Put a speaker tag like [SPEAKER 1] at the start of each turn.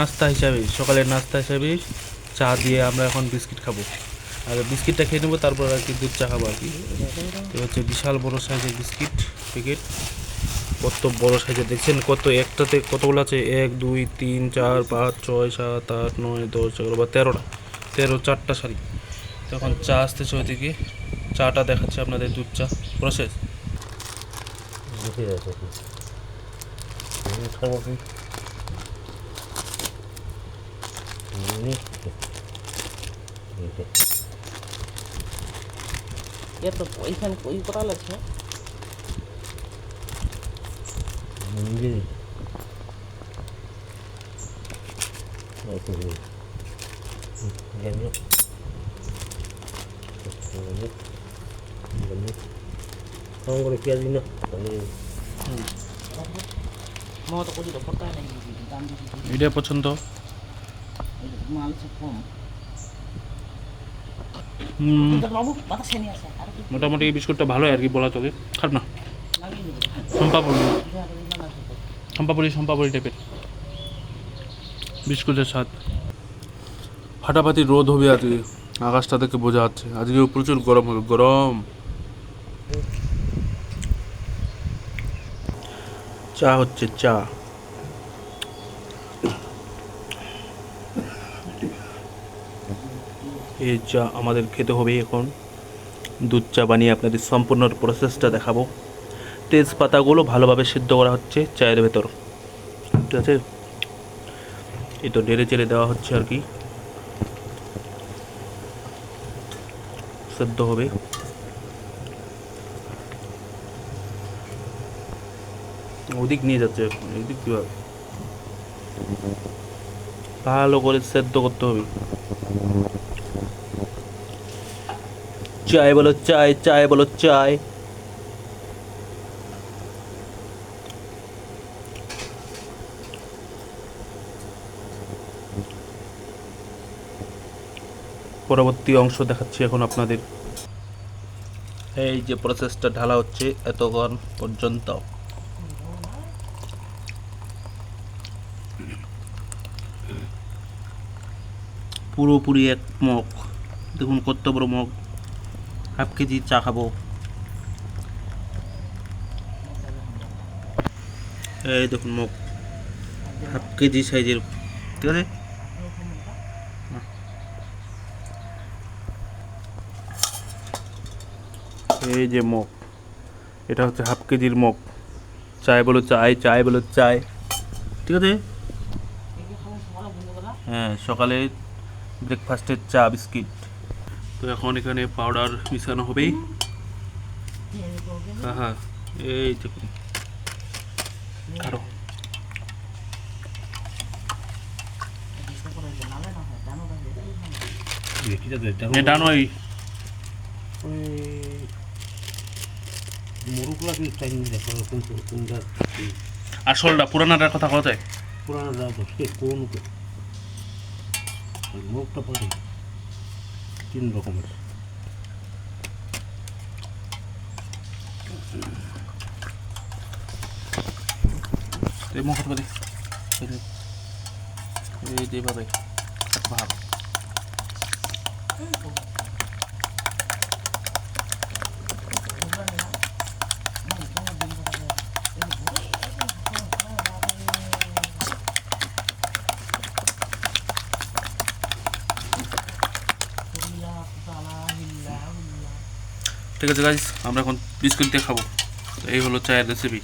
[SPEAKER 1] নাস্তা হিসাবে সকালের নাস্তা হিসাবে চা দিয়ে আমরা এখন বিস্কিট খাবো। আর বিস্কিটটা খেয়ে নেবো, তারপর আর কি দুধ চা খাবো আর কি। তো হচ্ছে বিশাল বড় সাইজের বিস্কিট প্যাকেট, কত বড় সাইজের দেখছেন, কত একটাতে কতগুলো আছে, 1 2 3 4 5 6 7 8 9 10 11 বা 13টা শাড়ি। তখন চা আসতেছে ওইদিকে, চাটা দেখাচ্ছে আপনাদের দুধ চা প্রসেস।
[SPEAKER 2] ये तो ওইখানে ওই কোথাও লাগছে না mau তো কোজি তো পড়তা নাই দাম দিছি
[SPEAKER 1] এটা পছন্দ
[SPEAKER 2] মাল সব কম
[SPEAKER 1] হুম,
[SPEAKER 2] তো বাবু বাতাসে নিয়ে আসে আর কি
[SPEAKER 1] মোটামুটি এই বিস্কুটটা ভালোই আর কি, বলা চলে, খারাপ না।
[SPEAKER 2] লাগিয়ে দিবি
[SPEAKER 1] সম্পাপুরি টাইপের বিস্কুটের স্বাদ। ফাটাফাটি রোদ হবে আজকে, আকাশটা থেকে বোঝা যাচ্ছে আজকেও প্রচুর গরম হবে, গরম। চা হচ্ছে চা, এই চা আমাদের খেতে হবে এখন। দুধ চা বানিয়ে আপনাদের সম্পূর্ণ প্রসেসটা দেখাবো। তেজপাতাগুলো ভালোভাবে সিদ্ধ করা হচ্ছে চায়ের ভেতর, ঠিক আছে। এই তো নেড়ে চেড়ে দেওয়া হচ্ছে আর কি, সেদ্ধ হবে। ওদিক নিয়ে যাচ্ছে এখন, এদিক কীভাবে ভালো করে সেদ্ধ করতে হবে। চায় বলো চায়, চায় বলো চায়। পরবর্তী অংশ দেখাচ্ছি এখন আপনাদের। এই যে প্রসেসটা ঢালা হচ্ছে এতক্ষণ পর্যন্ত, পুরোপুরি এক মগ। দেখুন কত বড় মগ, হাফ কেজি চা খাবো। এই দেখুন মগ হাফ কেজি সাইজের, ঠিক আছে। এই যে মগ, এটা হচ্ছে হাফ কেজির মগ। চায় বলো চায়, চায় বলো চায়, ঠিক আছে। হ্যাঁ, সকালে ব্রেকফাস্টের চা বিস্কিট। তো এখন এখানে পাউডার মিশানো হবে। হ্যাঁ হ্যাঁ, এই দেখুন আরো এটা নয়, আসলটা পুরানাটার কথা কথা যায়।
[SPEAKER 3] মুখটা পারে 3 রকমের।
[SPEAKER 1] এই মুখ হাত বাদে, এই যে বাদে ভাব। ঠিক আছে গাইস, আমরা এখন বিস্কুট দিয়ে খাবো। তো এই হলো চায়ের রেসিপি।